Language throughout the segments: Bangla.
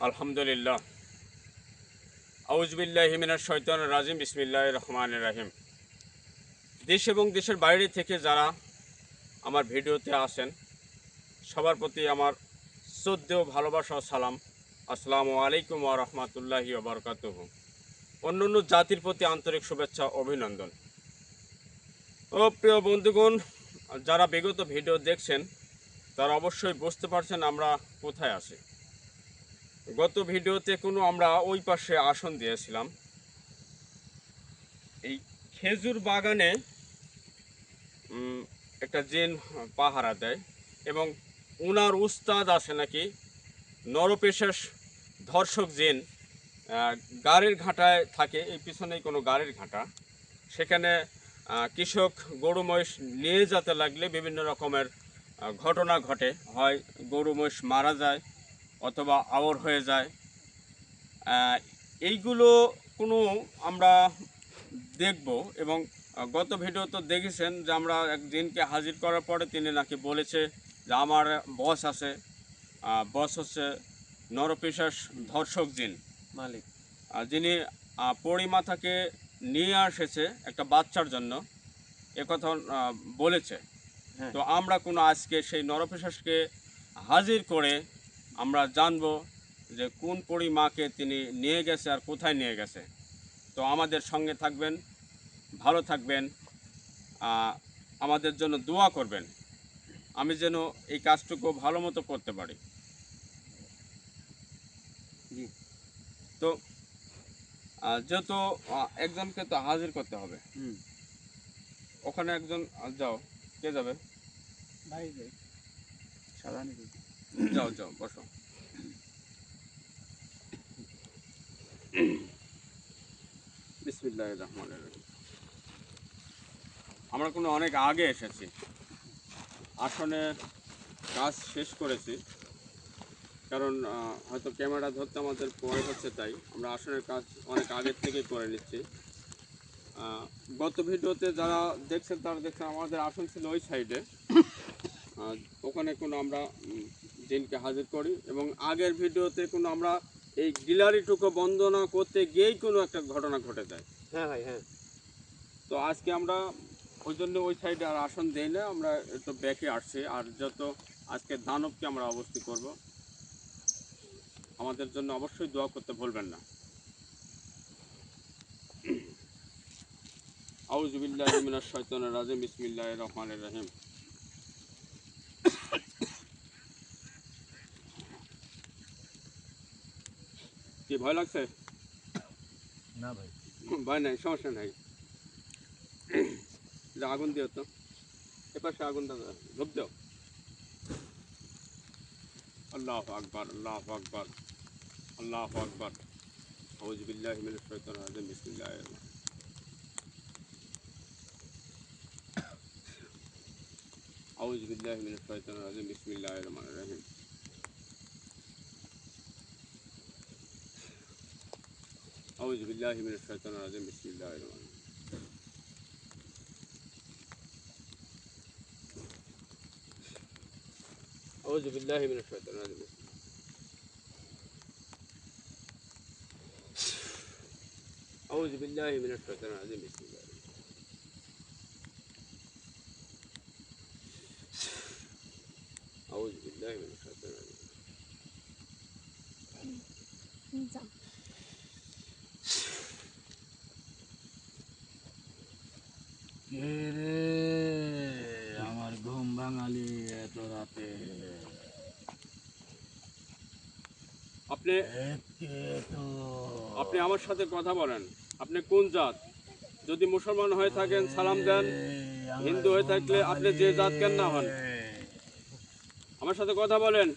আলহামদুলিল্লাহ। আউযুবিল্লাহি মিনাশ শাইতানির রাজিম। বিসমিল্লাহির রহমানির রহিম। দেশ এবং দেশের বাইরে থেকে যারা আমার ভিডিওতে আসেন সবার প্রতি আমার শ্রদ্ধেয় ভালোবাসা ও সালাম। আসসালামু আলাইকুম ওয়া রাহমাতুল্লাহি ওয়া বারাকাতুহু। অন্যান্য জাতির প্রতি আন্তরিক শুভেচ্ছা অভিনন্দন। ও প্রিয় বন্ধুগণ, যারা বিগত ভিডিও দেখছেন তারা অবশ্যই বুঝতে পারছেন আমরা কোথায় আছি। গত ভিডিওতে আমরা ওই পাশে আসন দিয়েছিলাম। এই খেজুর বাগানে একটা জিন পাহারা দেয় এবং উনার উস্তাদ আছে নাকি নরপেশাস ধর্ষক জিন। গাড়ির ঘাটায় থাকে, এই পিছনেই কোনো গাড়ির ঘাটা। সেখানে কৃষক গরু মহিষ নিয়ে যেতে লাগলে বিভিন্ন রকমের ঘটনা ঘটে, হয় গরু মহিষ মারা যায় অথবা আওর হয়ে যায়। এইগুলো আমরা দেখব এবং গত ভিডিও তো দেখেছেন যে আমরা এক জিনকে হাজির করার পরে তিনি নাকি বলেছে যে আমার বস আছে, বস হচ্ছে নরপিশাচ ধর্ষক জিন মালিক, যিনি পরিমাথাকে নিয়ে এসেছে একটা বাচ্চার জন্য, একথা বলেছে। হ্যাঁ। তো আমরা আজকে সেই নরপিশাচকে হাজির করে আমরা জানব যে কোন পরিমাকে তিনি নিয়ে গেছে আর কোথায় নিয়ে গেছে। তো আমাদের সঙ্গে থাকবেন, ভালো থাকবেন, আমাদের জন্য দোয়া করবেন, আমি যেন এই কাজটুকু ভালো মতো করতে পারি। জি। তো যেহেতু একজনকে তো হাজির করতে হবে, ওখানে একজন যাও, কে যাবে? ভাই ভাই সাধারণ যাও যাও বসো। বিসমিল্লাহির রহমানির রহিম। আমরা অনেক আগে এসেছি, আসনের কাজ শেষ করেছি, কারণ হয়তো ক্যামেরা ধরতে আমাদের পরে হচ্ছে, তাই আমরা আসনের কাজ অনেক আগের থেকে করে নিচ্ছি। গত ভিডিওতে যারা দেখছেন তারা দেখছেন আমাদের আসন ছিল ওই সাইডে, ওখানে আমরা জিনকে হাজির করি এবং আগের ভিডিওতে আমরা এই গ্যালারিটুকু বন্দনা করতে গিয়েই একটা ঘটনা ঘটে যায়। হ্যাঁ ভাই, হ্যাঁ। তো আজকে আমরা ওই জন্য ওই সাইডে আর আসন দেই না, আমরা একটু ব্যাকে আসছি। আর যত আজকে দানবকে আমরা অবস্থি করব, আমাদের জন্য অবশ্যই দোয়া করতে ভুলবেন না। আউযু বিল্লাহি মিনাশ শাইতানির রাজিম। বিসমিল্লাহির রহমানির রহিম। কি ভয় লাগছে? না ভাই, ভয় নাই, সমস্যা নাই। যে আগুন দিও তো, এপাশে আগুনটা ধূপ দাও। আল্লাহু আকবার, আল্লাহু আকবার, আল্লাহু আকবার। আউযু বিল্লাহি মিনাশ শাইতানির রাজিম। বিসমিল্লাহির রহমানির রহিম। আউযু বিল্লাহি মিনাশ শাইতানির রাজিম। বিসমিল্লাহির রহমানির রহিম। আউযু বিল্লাহি মিনাশ শাইতানির রাজিম। বিসমিল্লাহির রহমানির রহিম। আউযু বিল্লাহি মিনাশ শাইতানির রাজিম। আউযু বিল্লাহি মিনাশ শাইতানির রাজিম। বিসমিল্লাহির রহমানির রহিম। আউযু বিল্লাহি মিনাশ শাইতানির রাজিম। কে রে আমার ঘুম ভাঙালি এত রাতে? আপনি কে তো? আপনি আমার সাথে কথা বলেন। আপনি কোন জাত? যদি মুসলমান হয়ে থাকেন সালাম দেন, হিন্দু হয়ে থাকলে আপনি যে জাত কেন না হন, আমার সাথে কথা বলেন।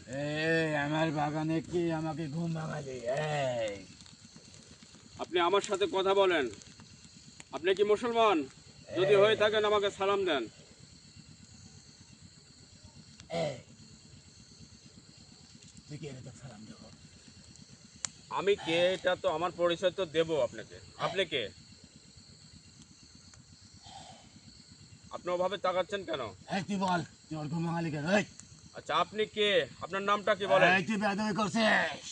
আমার বাগানে কি আমাকে ঘুম ভাঙালি? আপনি আমার সাথে কথা বলেন। আপনি কি মুসলমান? যদি হয়ে থাকেন আমাকে সালাম দেন। তুই কে রে, তোর সালাম দেবো? আমি কে এটা তো আমার পরিচয় তো দেবো আপনাকে। আপনি কে? আপনি ওভাবে তাকাচ্ছেন কেন? তুই বল, তুই ওর ঘুম ভাঙালি কেন? আচ্ছা, আপনি কে? আপনার নামটা কি বলেন? তুই বেয়াদবি করছিস।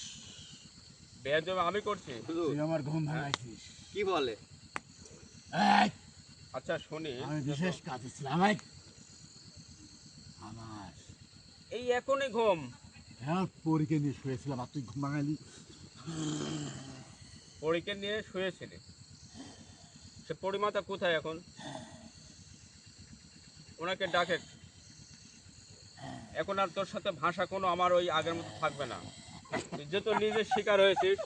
বেয়াদবি আমি করছি? তুই আমার ঘুম ভাঙাইছিস। কি বলে? এই, আচ্ছা শুনি, আমি বিশেষ কাজে ছিলাম। এই, আমার এই এখনই ঘুম? হ্যাঁ পরীকে নিয়ে শুয়েছিলাম আর তুই ঘুম ভাঙালি। পরীকে নিয়ে শুয়েছিলি, সে পরিমাতা কোথায় এখন? ওনাকে ডাকে। এখন আর তোর সাথে ভাষা কোনো আমার ওই আগের মতো থাকবে না। তুই যে তোর নিজের শিকার হয়েছিস,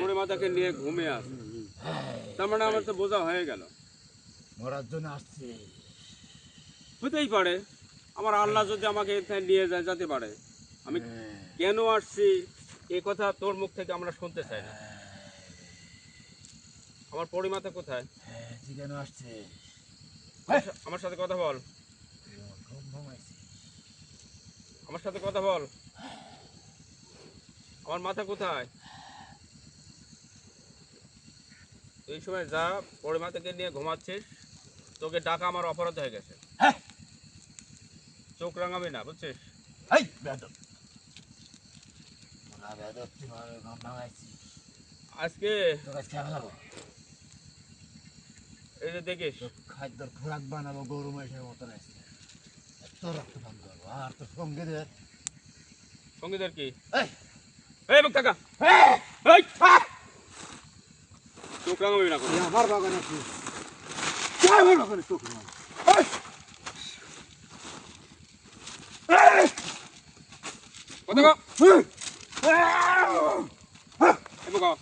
পরিমাতাকে নিয়ে ঘুমিয়ে আস। তার মানে আমার তো বোঝা হয়ে গেল। মরার জন্য আসছি। হতেই পারে, আমার আল্লাহ যদি আমাকে এখানে নিয়ে যায় যেতে পারে। আমি কেন আসছি এই কথা তোর মুখ থেকে আমরা শুনতে চাই না। আমার পরিমাতা কোথায়? তুই কেন আসছে? আমার সাথে কথা বল, তুই আমার ঘুম ভাঙাইছিস। আমার সাথে কথা বল। আমার মাথা কোথায়? তুই এই সময় যা, পরিমাতাকে নিয়ে ঘুমাচ্ছিস, তোকে ডাকা আমার অপরাধ হয়ে গেছে। হ্যাঁ। চোখ রাঙাবি না, বুঝছিস? এই বেয়াদব, মোরা বেয়াদব, তুই আমার ঘুম ভাঙাইছিস। আজকে তোর কাছে খেয়ে ফেলাবো। এই যে দেখিস, তোর খাদ্যর খোরাক বানাবো গরু মহিষের মতন আসছে। তোর রক্ত পান করবো আর তোর সঙ্গীদের। সঙ্গীদের কি? এই, এই মুখ টাকা, এই, এই চোখ রাঙাবি না কোনো। তুই আমার বাগানে আসিস। তুই আমার বাগানে চোখ রাঙাবি। এই, এই, কথা কও, এই, এই মুখ কও।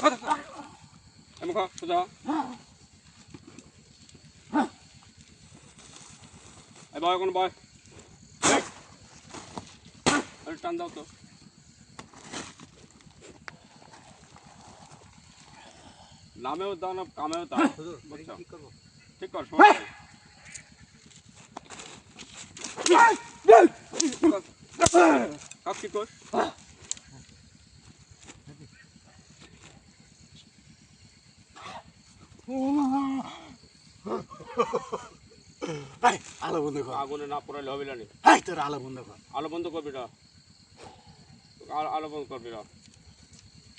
কথা কও। এই মুখ কও, সোজা হ। এই বয়, কোনো বয়। এই, আরে টান দাও তো। নামেও দাও না, কামেও দাও। হুজুর বুঝছো? কি করবো? ঠিক কর, সমস্যা নেই। কাজ কি কর? এই, আলো বন্ধ কর। আগুনে না পড়াইলে হবে না নি। এই, তোর আলো বন্ধ কর। আলো বন্ধ করবি না, আলো বন্ধ করবি না।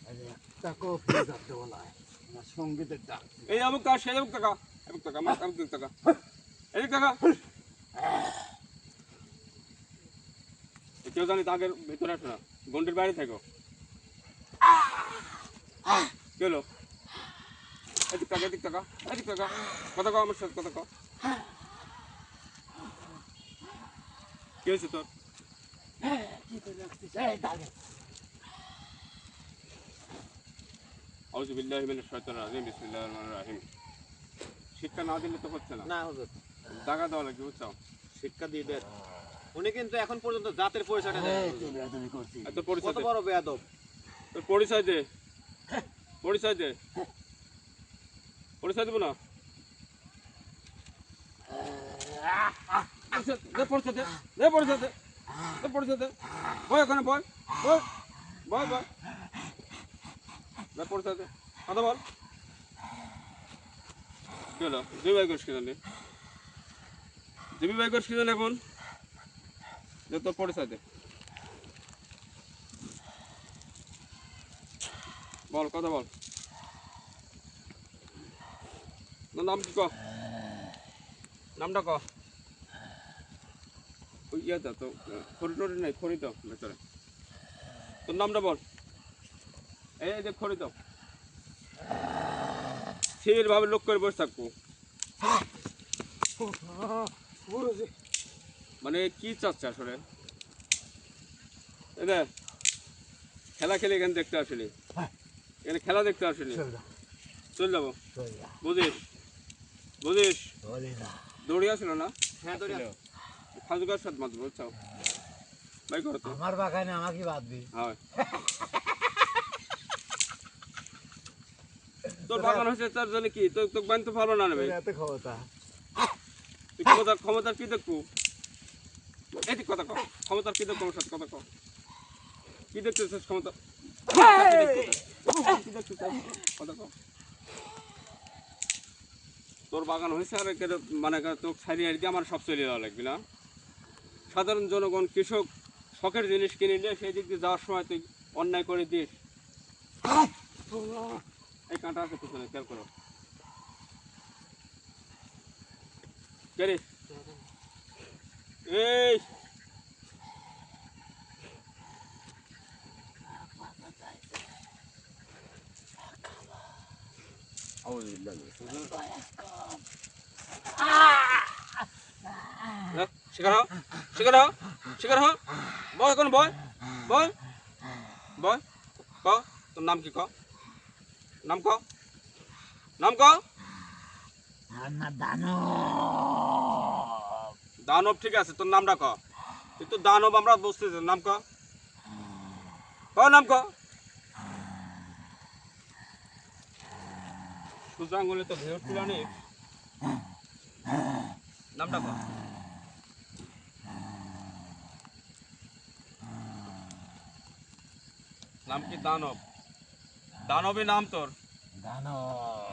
আরে একটা কফি যাতে বলা হয়। আমার সঙ্গীদের ডাক। এই আমুক টাকা, সেই আমুক টাকা, আমুক টাকা, আমুক টাকা, এদিক টাকা। কেউ জানি তাদের ভিতরে আসো না, গন্ডির বাইরে থাকো। কি হলো? এদিক টাকা, এদিক টাকা, এদিক টাকা। কথা কও আমার সাথে, কথা কও। কি হয়েছে তোর? কি করে রাখছিস? এই, দাঁড়ে। আউযু বিল্লাহি মিনাশ শাইতানির রাজিম, বিসমিল্লাহির রহমানির রহিম। শিক্ষা না দিলে তো হচ্ছে না, না হুজুর, টাকা দেওয়া লাগবে, বুঝছো? শিক্ষা দিয়ে দেন। উনি কিন্তু এখন পর্যন্ত জাতের পরিচয়টা দেন এই, নাই। তুই বেয়াদবি করছিস। এত পরিচয় কত দে, বড় বেয়াদব! তোর পরিচয় দে, পরিচয় দে। পরিচয় দেবো না? দে পরিচয় দে, দে পরিচয় দে, দে পরিচয় দে। বয় ওখানে বয়, বয়, বয়, বয়। দে পরিচয় দে, কথা বল। কি হলো? দুই ভাই করিস কি জানি? দুই ভাই করিস কি জানি এখন? দে তোর পরিচয় দে। বল, কথা বল। না, নাম কি ক? নামটা ক। ওই ইয়েটা তো খড়ি টড়ি নাই, খড়ি তো ভেতরে। তোর নামটা বল। এই যে খড়ি তো স্থির ভাবে লোক করে বসে থাকবো। মানে কি চাচ্ছে আসলে? এই দেখ, খেলা খেলে এখানে দেখতে আসেনি, এখানে খেলা দেখতে আসেনি। চল যা, চল যাবো, চল যা। বুঝিস? বুঝিস? বলি না। দৌড়ে আসছিল না? হ্যাঁ ধরে আস। খাজু গাছ সাথে মাত্র, বুঝছো? ভাই করো তো। আমার বাগানে আমাকে বাঁধবি। হয়। তোর বাগান হয়েছে তার জন্য কি তোর তোকে বানতে পারবো না নেবে? তোর এত ক্ষমতা। তুই ক্ষমতার কি দেখবো? এই তুই কথা কও, ক্ষমতার কি দেখবো? আমার সাথে কথা কও। কি দেখতেছিস ক্ষমতা? কি দেখতেছিস? কথা কও। তোর বাগান হয়েছে আর মানে তোকে ছাড়িয়ে দিয়ে আমার সব চলে যাওয়া লাগবে না? সাধারণ জনগণ, কৃষক, শখের জিনিস কিনে নিয়ে সেই দিক দিয়ে যাওয়ার সময় তুই অন্যায় করে দিস। এই কাঁটা আছে পিছনে, খেয়াল করো। কে রে? এই শিকার হও, শিকার হও, শিকার হও। বয় এখন বয়, বয়, বয়। ক তোর নাম কি? ক নাম, ক নাম, ক। দানব, ঠিক আছে, তোর নামটা ক। কিন্তু দানব আমরা বুঝতেছি, নাম ক, নাম ক। সোজা আঙুলে তো ভেড় তুলানি, নামটা ক। নাম কি? দানব। দানবী নাম তোর?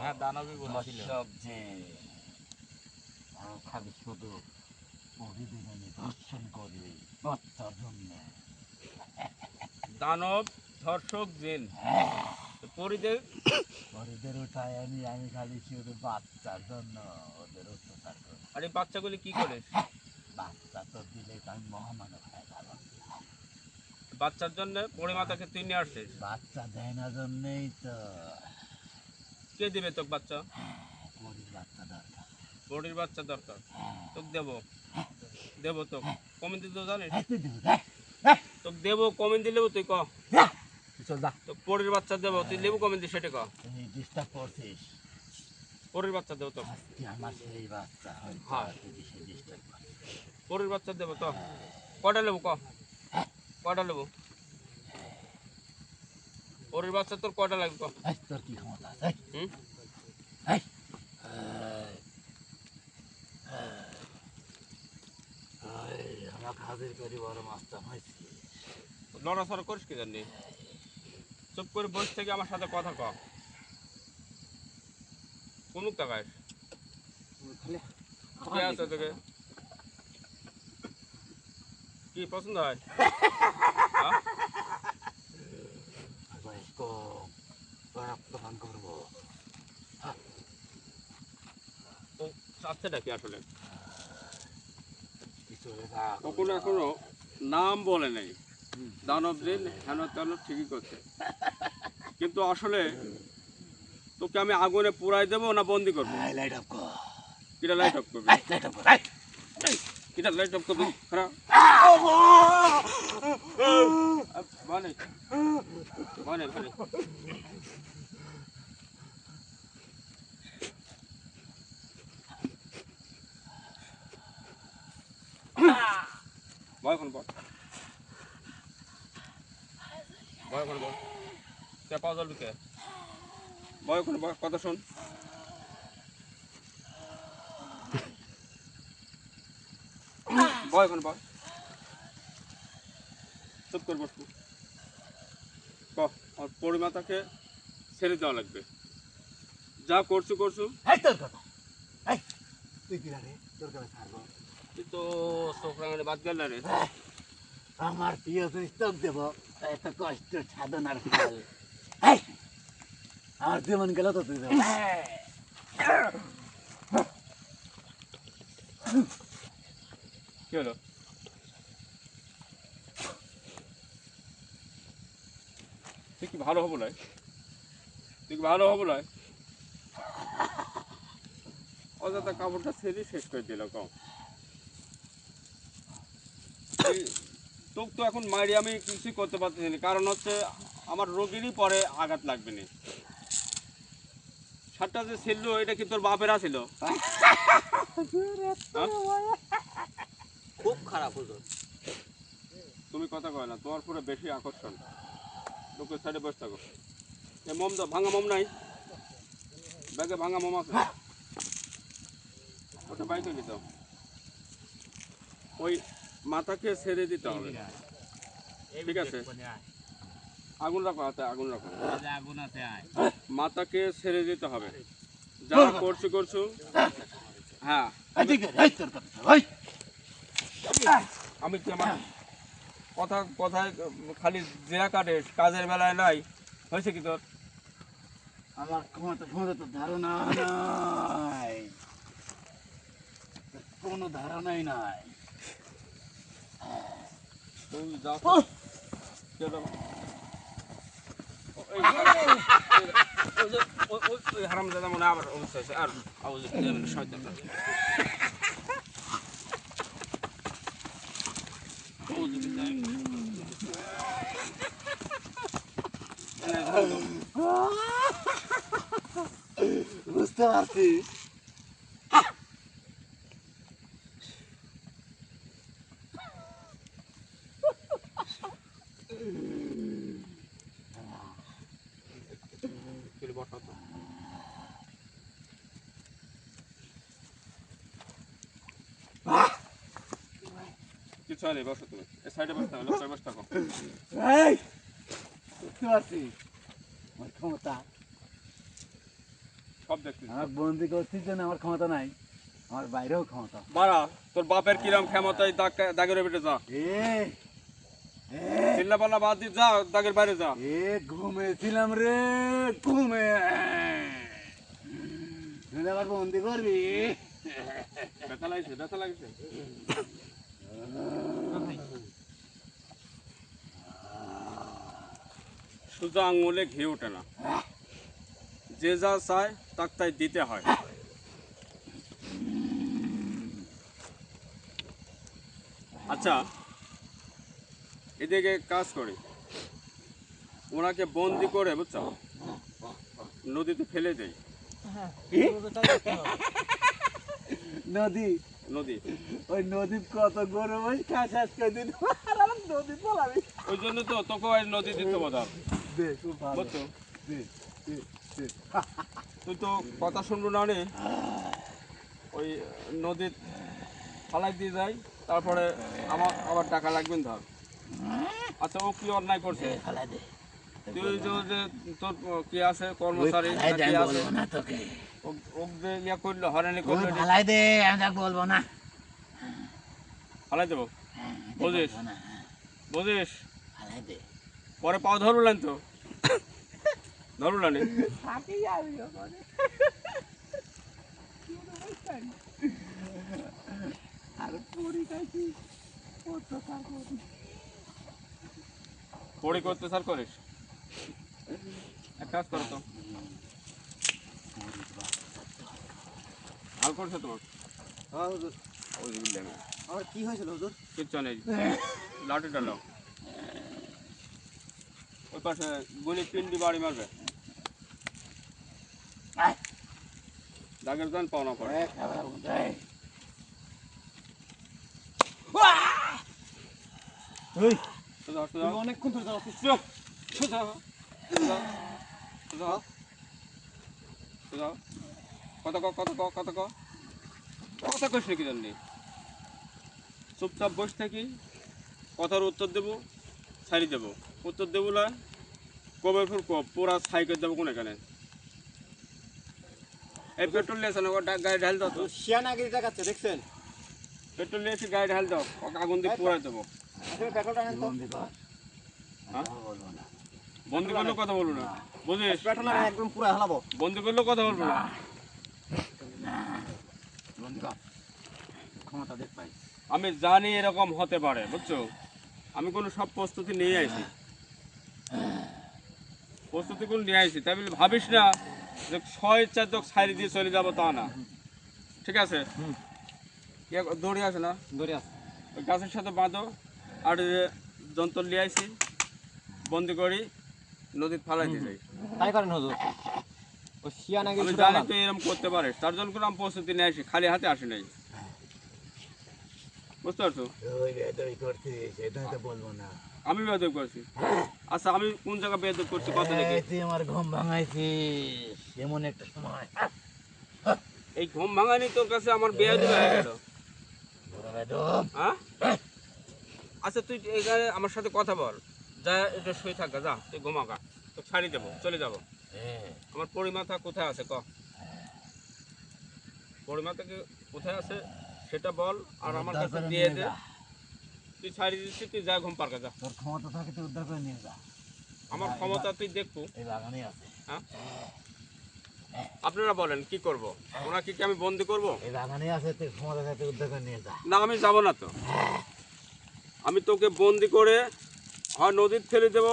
হ্যাঁ দানবই বলেছিল। খালি শুধু পরিদিনে ধর্ষণ করবি বাচ্চার জন্য। দানব, ধর্ষক, জিন, পরিদের। পরিদের উঠায় আমি খালি শুধু বাচ্চার জন্য ওদের অত্যাচার করি। আর এই বাচ্চাগুলি কি করে? বাচ্চা তো দিলে তো আমি মহামানব হয়ে যাবো। বাচ্চার জন্য পরিমাতাকে তুই নিয়ে আসছিস। বাচ্চা দেয় না জন্যেই তো। কে দিবে তোকে বাচ্চা? পরির বাচ্চা দরকার। পরির বাচ্চা দরকার, তোকে দেবো, দেবো তোকে। কমেন দিতে জানিস? তোকে দেবো, কমেন দিলেও তুই ক। চল যা, তোকে পরির বাচ্চা দেবো, তুই লেবু কমেন দিস সেটা ক। তুই ডিস্টার্ব করছিস। পরির বাচ্চা দেবো তোকে। আজকে আমার সেই বাচ্চা হয়তো হ্যাঁ। তুই সেই ডিস্টার্ব করছিস। পরির বাচ্চা দেবো তো। কটা লেবু ক, কটা লেবু? পরির বাচ্চা তোর কটা লাগবে ক। এই, তোর কি ক্ষমতা আছে? হুম? এই, আমাকে হাজির করি বড় মাস্টার হয়েছি। লড়াচড়া করিস কি জানি? চুপ করে বসে থেকে আমার সাথে কথা ক। কোন টাকায় কে আছে তোকে? কি পছন্দ হয়? হ্যাঁ? বয়স কম, রক্তপান করবো। ও চাচ্ছেটা কি আসলে? কিছু কখনো এখনো নাম বলে নেই। দানব দিন হেন তেন ঠিকই করছে, কিন্তু আসলে তোকে আমি আগুনে পুরাই দেবো না বন্দি করবো? লাইট অফ কর, কিটা লাইট অফ করবি? লাইট অফ কর। কিটা লাইট অফ করবি? খারাপ বনে বনে বনে। বয় এখন বল, বয় এখন বল। কে পাওয়া যাবে কে? বয় এখন বয়, কথা শোন। বয় এখন বয়, চুপ করে বসবো। ক আর পরিমাতাকে ছেড়ে দেওয়া লাগবে। যা করছু করছু। এই তোর কথা, এই তুই কি রে? তোর কথা ছাড়বো? তুই তো চোখ রাঙালে বাদ গেল রে। আমার প্রিয় জিনিস তোকে দেবো, এত কষ্ট সাধনার ফল। এই, আমার জীবন গেল তো তুই দেবো। কি হলো? তুই কি ভালো হবো নয়? তুই কি ভালো হবো নয়? অযথা কাপড়টা ছেড়ে শেষ করে দিল কম। তোকে তো এখন মারি আমি কিছুই করতে পারতেছি না, কারণ হচ্ছে আমার রোগীরই পরে আঘাত লাগবে না। শার্টটা যে ছিল এটা কি তোর বাপেরা ছিল? খুব খারাপ হুজুর। তুমি কথা কয় না, তোমার পুরো বেশি আকর্ষণ। লোকের সাইডে বসে থাকো। এ মোম দাও, ভাঙা মোম নাই? ব্যাগে ভাঙা মোম আছে? ওটা বাইকে নিতে হবে। ওই মাথাকে ছেড়ে দিতে হবে, ঠিক আছে? আগুন রাখো হাতে, আগুন রাখো। আগুন আছে আয়। মাথাকে ছেড়ে দিতে হবে। যা করছো করছো। হ্যাঁ, এই তোর কথা, ওই আমি কি আমার কথায় খালি জেরা কাটিস, কাজের বেলায় নাই। হয়েছে কি তোর? আমার ক্ষমতা ক্ষমতা তো ধারণা নাই, কোনো ধারণাই নাই। তুই যা হারামজাদা মনে হয় আবার অবস্থা হয়েছে। আর আউযু বিল্লাহি মিনাশ শাইতানির রাজিম। আউযু বিল্লাহি বুঝতে পারছি। কিছু হয়নি, বসো তুমি। এই সাইডে বসতে হবে, লোকটার বসে থাকো। এই, বুঝতে পারছি আমার ক্ষমতা। সব দেখছিস। আমার বন্দি করছিস জন্য আমার ক্ষমতা নাই, আমার বাইরেও ক্ষমতা। বাড়া, তোর বাপের কিরম ক্ষমতায় দাগের বেটে যা। চিল্লাপাল্লা বাদ দিয়ে যা, দাগের বাইরে যা। ঘুমেছিলাম রে, ঘুমে আবার বন্দি করবি? ব্যথা লাগছে, ব্যথা লাগছে। সোজা আঙুলে ঘি ওঠে না, যে যা চায় তাক তাই দিতে হয়। আচ্ছা, এদিকে কাজ করি, ওনাকে বন্দি করে বুঝছো নদীতে ফেলে দেই। নদী, নদী, ওই নদীর কত গরম, ওই শেষ করে দিন। নদী পলাবি, ওই জন্য তো তোকে ওই নদী দিতে বোঝা দে খুব ভালো, বুঝছো। দে দে দে। তুই তো কথা শুনবো না রে, ওই নদীর ফালাই দিয়ে যাই, তারপরে আমার আবার টাকা লাগবে না ধর। আচ্ছা, ও কি অন্যায় করছে? ফালাই দে, তুই যে তোর কি আছে কর্মচারী না কি আছে, না তোকে, ও যে ইয়া করলো, হয়রানি করলো, ফালাই দে, আমি তাকে বলবো না। ফালাই দেবো, বুঝিস? বলবো না, বুঝিস? ফালাই দে। পরে পাও ধরুলেন তো, ধরুলেন। আর পরি খাইছি, পড়ি করতে স্যার করিস, এক কাজ করো তো। হাল করছে তোমার? হ্যাঁ হুজুর। ওই বুঝলেন আমার কি হয়েছিল হুজুর? কিচ্ছু নেই, লাঠিটা নাও, ওই পাশে গুলি পিন্ডি বাড়ি মারবে, দাগের জান পাও না পড়ে। ওই সোজা সোজা তুমি অনেকক্ষণ ধরে জ্বালাচ্ছিস। সোজা সোজা সোজা সোজা, কত ক কত ক কত ক কথা কইস নাকি জানলি? চুপচাপ বসে থাকি, কথার উত্তর দেবো, ছাড়ি দেবো, উত্তর দেবো না কবে ফুল কব পুরা সাইকেল দেবো কোন এখানে। এই পেট্রোল নিয়েছে না, গাড়ি ঢাল দাও তো। শিয়ানাগিরি দেখাচ্ছে দেখছেন? পেট্রোল নিয়েছি, গাড়ি ঢাল দাও, ওকে আগুন দিয়ে পুরাই দেবো। আসলে পেট্রোলটা আনেন তো। বন্দি কর, হ্যাঁ, বলবো না। বন্দি করলেও কথা বলবো না, বুঝিস? পেট্রোল আনেন, একদম পুরো হালাবো। বন্দি করলেও কথা বলবো না। বন্দি কর, ক্ষমতা দেখ পাই। আমি জানি এরকম হতে পারে, বুঝছো? আমি কোনো সব প্রস্তুতি নিয়ে আইছি, প্রস্তুতি কোন নিয়ে আইছি, তাই বলে ভাবিস না যে স্বেচ্ছা তোকে ছাড়ি দিয়ে চলে যাবো, তা না, ঠিক আছে? দৌড়ে আসে না, ধরে আছে। ওই গাছের সাথে বাঁধো, আর যে যন্ত্র নিয়ে আইছি বন্দি করি, নদীর ফালাই দিয়ে যাই। তাই করেন হুজুর। ও শিয়ানাগিরি আমি শুরু জানি হলাম। তুই এরকম করতে পারিস, তার জন্য করে আমি প্রস্তুতি নিয়ে আসি, খালি হাতে আসি নাই, বুঝতে পারছো? ওই বেদই করছিস, এটা তো বলবো না। আমি বেয়াদব করছি? আচ্ছা, আমি কোন জায়গায় বেয়াদব করছি কথা দেখি। তুই আমার ঘুম ভাঙাইছিস এমন একটা সময়। এই ঘুম ভাঙানি তোর কাছে আমার বেয়াদব হয়ে গেল, বড় বেদব। হ্যাঁ? আচ্ছা, তুই এখানে আমার সাথে কথা বল, যা এটা শুয়ে থাকা, যা তুই ঘুমাকা, তো ছাড়ি দেবো, চলে যাবো। আমার পরিমাথা কোথায় আছে ক, পরিমাথা কি কোথায় আছে সেটা বল, আর আমার কাছে দিয়ে দে। তুই ছাড়িয়ে দিচ্ছি, তুই যা ঘুম পার্কে যা। তোর ক্ষমতা থাকে তুই উদ্ধার করে নিয়ে যা। আমার ক্ষমতা তুই দেখবো। এই বাগানে আছে। হ্যাঁ, আপনারা বলেন কি করব? ওনাকে কি আমি বন্দি করব? এই বাগানে আছে, তুই ক্ষমতা থাকে উদ্ধার করে নিয়ে যা। না, আমি যাব না তো। আমি তোকে বন্দি করে হয় নদীর ফেলে দেবো,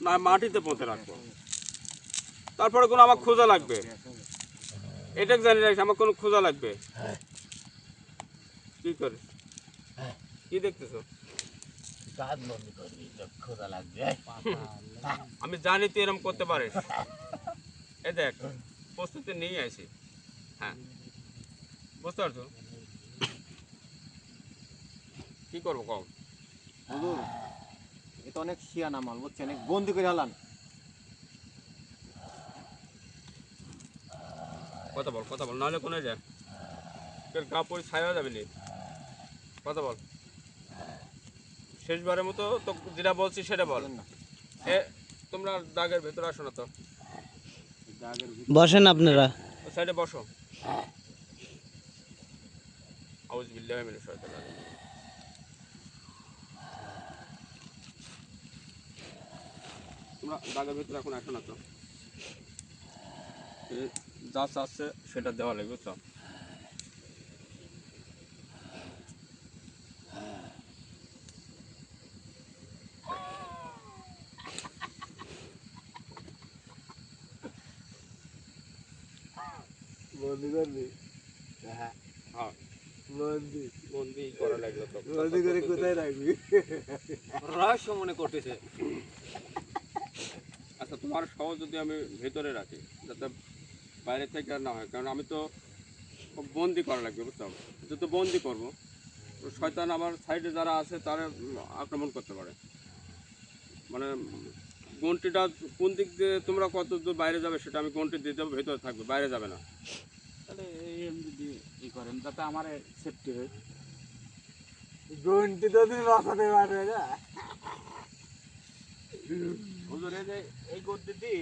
না মাটিতে পুঁতে রাখবো। তারপরে কোনো আমার খোঁজা লাগবে, এটা জানি রাখিস, আমার কোনো খোঁজা লাগবে। কি করে, কি দেখতেছো? কাজ বন্ধ করবি, তোর খোদা লাগবে। আমি জানি তুই এরকম করতে পারিস। এই দেখ, প্রস্তুতি নিয়ে আসি। হ্যাঁ, বুঝতে পারছো? কি করবো কম? হুজুর এ তো অনেক শিয়ানা মাল বুঝছেন, অনেক বন্দি করে হালান। কথা বল, কথা বল, নাহলে কোনে যায় গা পরি ছায়া যাবে নি। কথা বল, শেষবারের মতো তো যেটা বলছি সেটা বল। এ তোমরা দাগের ভেতরে আসো না তো, দাগের বসেন আপনারা। ওই সাইডে বসো। আউযুবিল্লাহি মিনাশ শাইতানির রাজিম। তোমরা দাগের ভেতরে এখন আসো না তো, এ যা চাচ্ছে সেটা দেওয়া লাগবে, বুঝছো? বন্দি করবি? হ্যাঁ, বন্দি বন্দি করা লাগলো তো। বন্দি করে কোথায় রাখবি? রহস্য মনে করতেছে। আচ্ছা, তোমার সহ যদি আমি ভেতরে রাখি, যাতে বাইরে থেকে আর না হয়, কারণ আমি তো বন্দি করা লাগবে, বুঝতে হবে। যেহেতু বন্দি করবো, তো শয়তান আমার সাইডে যারা আছে তারা আক্রমণ করতে পারে। মানে গন্টিটা কোন দিক দিয়ে তোমরা কত দূর বাইরে যাবে সেটা আমি গন্টি দিয়ে দেবো, ভেতরে থাকবে, বাইরে যাবে না। তাহলে এই যদি ই করেন যাতে আমার সেফটি হয়। ঘন্টি তো তুই বাঁচাতে পারবে না। হুজুর এই যে এই গদ্দি দিয়ে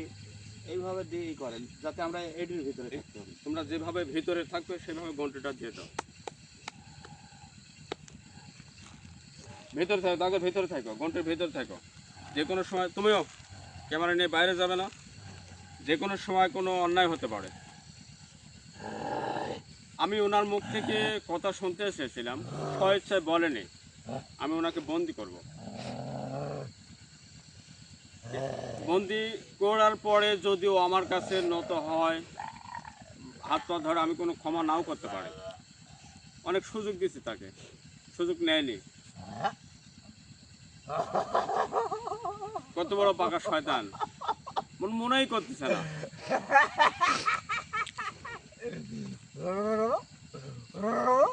এইভাবে দিয়ে ই করেন যাতে আমরা এটির ভিতরে থাকতে পারি। তোমরা যেভাবে ভিতরে থাকবে সেভাবে গন্টিটা দিয়ে দাও। ভেতরে থাকো, দাগের ভেতরে থাকো, গন্টির ভেতরে থাকো। যে কোনো সময় তুমিও ক্যামেরা নিয়ে বাইরে যাবে না। যে কোনো সময় কোনো অন্যায় হতে পারে। আমি ওনার মুখ থেকে কথা শুনতে এসেছিলাম, স্বেচ্ছায় বলেনি আমি ওনাকে বন্দি করব। বন্দি করার পরে যদিও আমার কাছে নত হয়, হাত পা ধরে, আমি কোনো ক্ষমা নাও করতে পারি। অনেক সুযোগ দিছি তাকে, সুযোগ নেয়নি। কত বড় পাকা শয়তান, মনেই করতেছে না।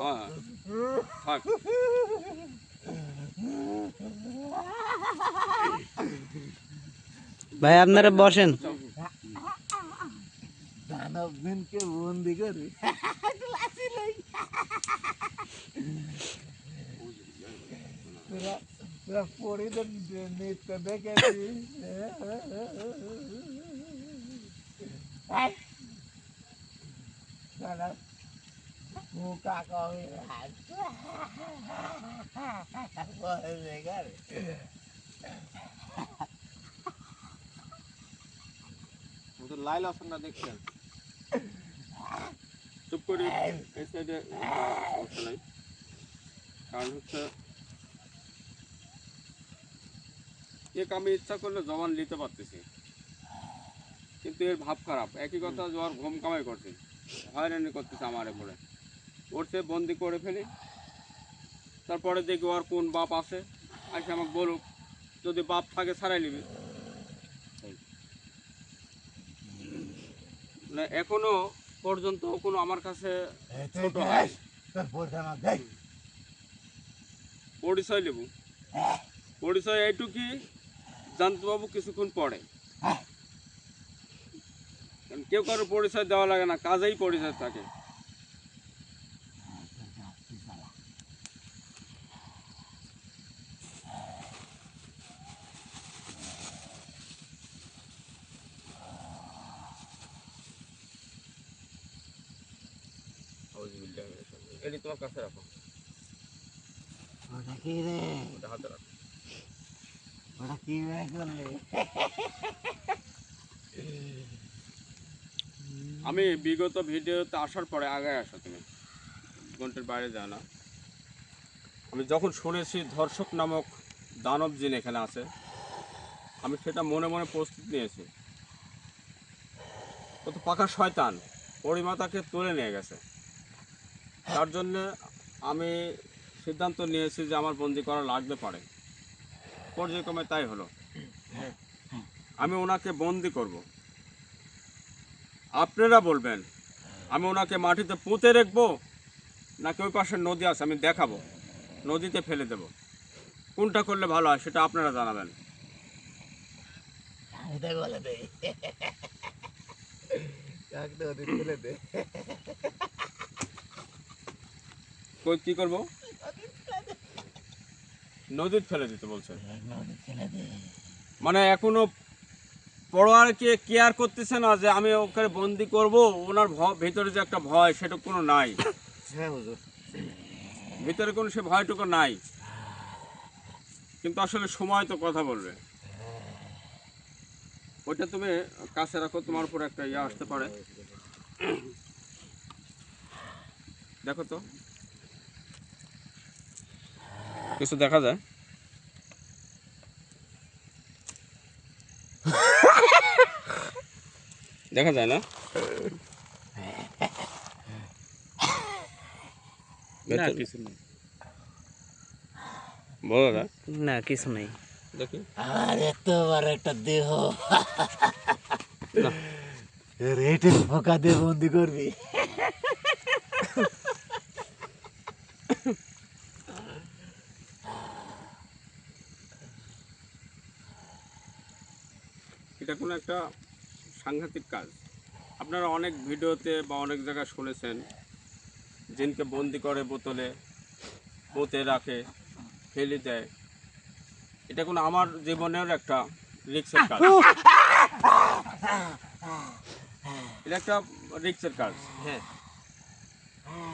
হ্যাঁ, থাক। ভাই আপনারা বসেন। দানব দিনকে বন্দি করবি? তোরা তোরা পড়ি তো নৃত্য দেখেছিস? সারা মুখা কবে বেকার। হুজুর লাইল আছেন না দেখছেন? চুপ করি, এই সাইডে সমস্যা নাই। কারণ হচ্ছে এক আমি ইচ্ছা করলে জবান নিতে পারতেছি, কিন্তু এর ভাব খারাপ। একই কথা জ্বর ঘুম কামাই করছে, হয়রানি করতেছে আমার করে। ওর সে বন্দি করে ফেলি, তারপরে দেখি ওর কোন বাপ আছে, আসে আমাকে বলুক, যদি বাপ থাকে ছাড়াই নিবি। মানে এখনো পর্যন্ত কোনো আমার কাছে ছোট হয় তোর পড়তে আমার দেখ। পরিচয় নেব। পরিচয় এইটুকুই জানতে পাবো কিছুক্ষণ পরে। কারণ কেউ কারো পরিচয় দেওয়া লাগে না, কাজেই পরিচয় থাকে। এটি তোমার কাছে রাখো। কি রে ওটা হাতে রাখো। ওটা কি ব্যাগ করলে? আমি বিগত ভিডিওতে আসার পরে আগে আসো তুমি, ঘন্টার বাইরে যাও না। আমি যখন শুনেছি ধর্ষক নামক দানব জিন এখানে আছে, আমি সেটা মনে মনে প্রস্তুত নিয়েছি। ও তো পাকা শয়তান, পরিমাতাকে তুলে নিয়ে গেছে। তার জন্যে আমি সিদ্ধান্ত নিয়েছি যে আমার বন্দি করা লাগতে পারে। পর্যায়ক্রমে তাই হলো। আমি ওনাকে বন্দি করব। আপনারা বলবেন আমি ওনাকে মাটিতে পুঁতে রাখবো নাকি ওই পাশে নদী আছে আমি দেখাবো, নদীতে ফেলে দেব। কোনটা করলে ভালো হয় সেটা আপনারা জানাবেন। এটা বলে দে, কাকটা ওদের ফেলে দে। কই কী করবো? নদীতে ফেলে দিতে বলছে। নদী ফেলে দে। মানে এখনো পড়োয়ারকে কেয়ার করতেছে না যে আমি ওকে বন্দি করব। ওনার ভিতরে যে একটা ভয় সেটা কোনো নাই, হ্যাঁ হুজুর। ভিতরে কোনো সে ভয়টুকু নাই। কিন্তু আসলে সময় তো কথা বলবে। ওইটা তুমি কাছে রাখো, তোমার উপর একটা ইয়ে আসতে পারে। দেখো তো কিছু দেখা যায়? দেখা যায় না? না কিছু নেই। বলো না, না কিছু নেই। দেখি। আর এত বড় একটা দেহ, না, রেটে ফোকা দিয়ে বন্দি করবি? এটা কোনো একটা সাংঘাতিক কাজ। আপনারা অনেক ভিডিওতে বা অনেক জায়গায় শুনেছেন জিনকে বন্দি করে বোতলে পুঁতে রাখে, ফেলে দেয়। এটা কোনো আমার জীবনের একটা রিক্সের কাজ। এটা একটা রিক্সের কাজ। হ্যাঁ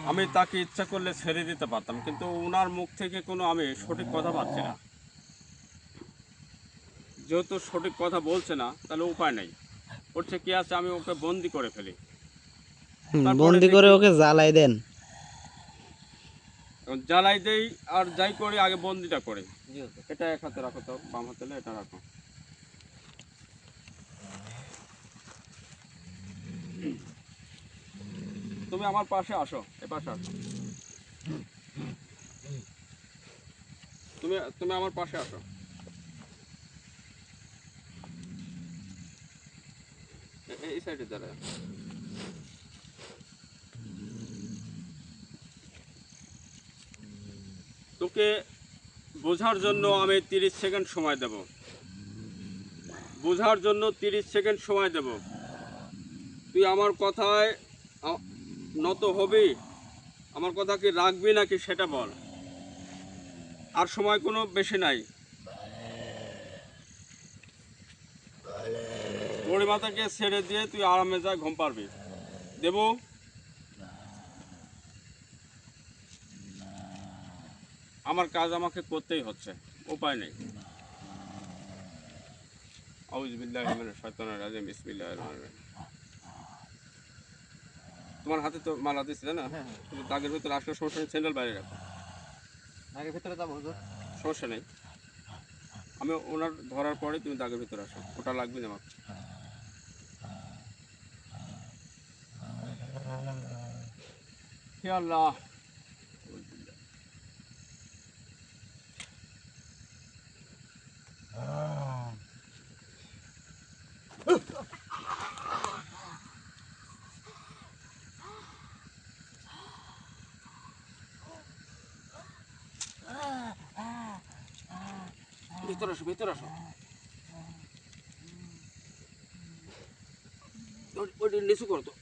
আমি তাকে ইচ্ছা করলে ছেড়ে দিতে পারতাম, কিন্তু ওনার মুখ থেকে কোনো আমি সঠিক কথা পাচ্ছি না। যেহেতু সঠিক কথা বলছে না, তাহলে উপায় নেই। করছে কি আছে, আমি ওকে বন্দি করে ফেলি। তারপরে বন্দি করে দেখি- ওকে জ্বালাই দেন। এখন জ্বালাই দেই আর যাই করি, আগে বন্দিটা করি। জি হুজুর। এটা এক হাতে রাখো, তো বাম হাতে হলে এটা রাখো। তুমি আমার পাশে আসো, এ পাশে আসো। তুমি তুমি আমার পাশে আসো। এই সাইডে দাঁড়ায়। তোকে বোঝার জন্য আমি 30 সেকেন্ড সময় দেব। বোঝার জন্য 30 সেকেন্ড সময় দেব। তুই আমার কথায় নত হবি, আমার কথা কি রাখবি নাকি সেটা বল। আর সময় কোনো বেশি নাই। বড়ি মাথাকে ছেড়ে দিয়ে তুই আরামে যা, ঘুম পারবি। দেব? আমার কাজ আমাকে করতেই হচ্ছে, উপায় নেই। আউযু বিল্লাহি মিনাশ শাইতানির রাজিম, বিসমিল্লাহির রহমানির রহিম। তোমার হাতে তো মালা দিচ্ছে, তাই না? কিন্তু দাগের ভিতরে আসলে সমস্যা নেই, স্যান্ডেল বাইরে রাখো, আগে ভেতরে যাবো হুজুর। সমস্যা নেই। আমি ওনার ধরার পরে তুমি দাগের ভিতরে আসো, ওটা লাগবে না আমার। হে আল্লাহ, ভিতরে আসো, ভিতরে আসো। ওইটা নিচু করো তো।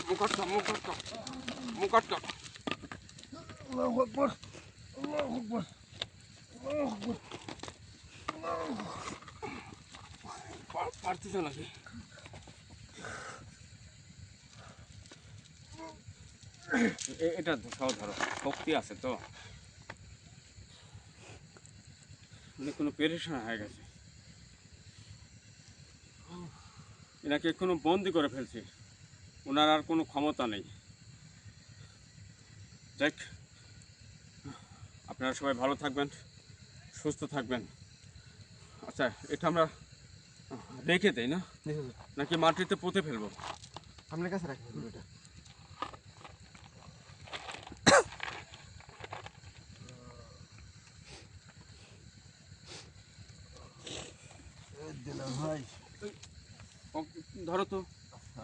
মুখাটটা, মুখাটটা, মুখাটটা। পারতেছে নাকি? এটা সহ ধরো, শক্তি আছে তো, মানে কোনো পেরেশান হয়ে গেছে। এনাকে কোনো বন্দি করে ফেলছি, ওনার আর কোনো ক্ষমতা নেই। দেখ, আপনারা সবাই ভালো থাকবেন, সুস্থ থাকবেন। আচ্ছা, এটা আমরা রেখে দেই না, নাকি মাটিতে পুঁতে ফেলবো? আপনার কাছে রাখবেন এটা। দিলাম ভাই পক ধরো তো,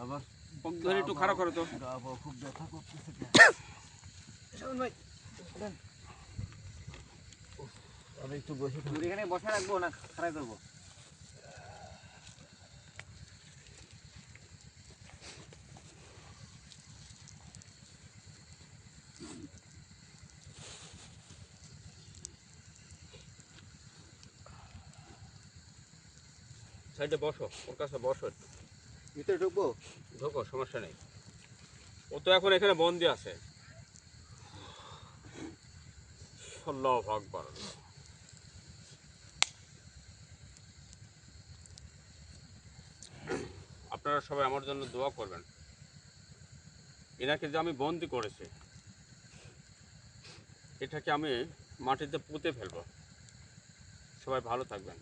আবার পক ধরে একটু খাড়া করো তো। গা বা খুব ব্যথা করতেছে কে? শোন ভাই, আমি একটু বসে থাকি। তোর এখানে বসা রাখবো না খারাপ করবো? সাইডে বসো, ওর কাছে বসো একটু। ভিতরে ঢুকবো? ঢোকো, সমস্যা নেই। ও তো এখন এখানে বন্দি আছে। আল্লাহু আকবার। আপনারা সবাই আমার জন্য দোয়া করবেন। এনাকে যে আমি বন্দি করেছি, এটাকে আমি মাটিতে পুঁতে ফেলবো। সবাই ভালো থাকবেন।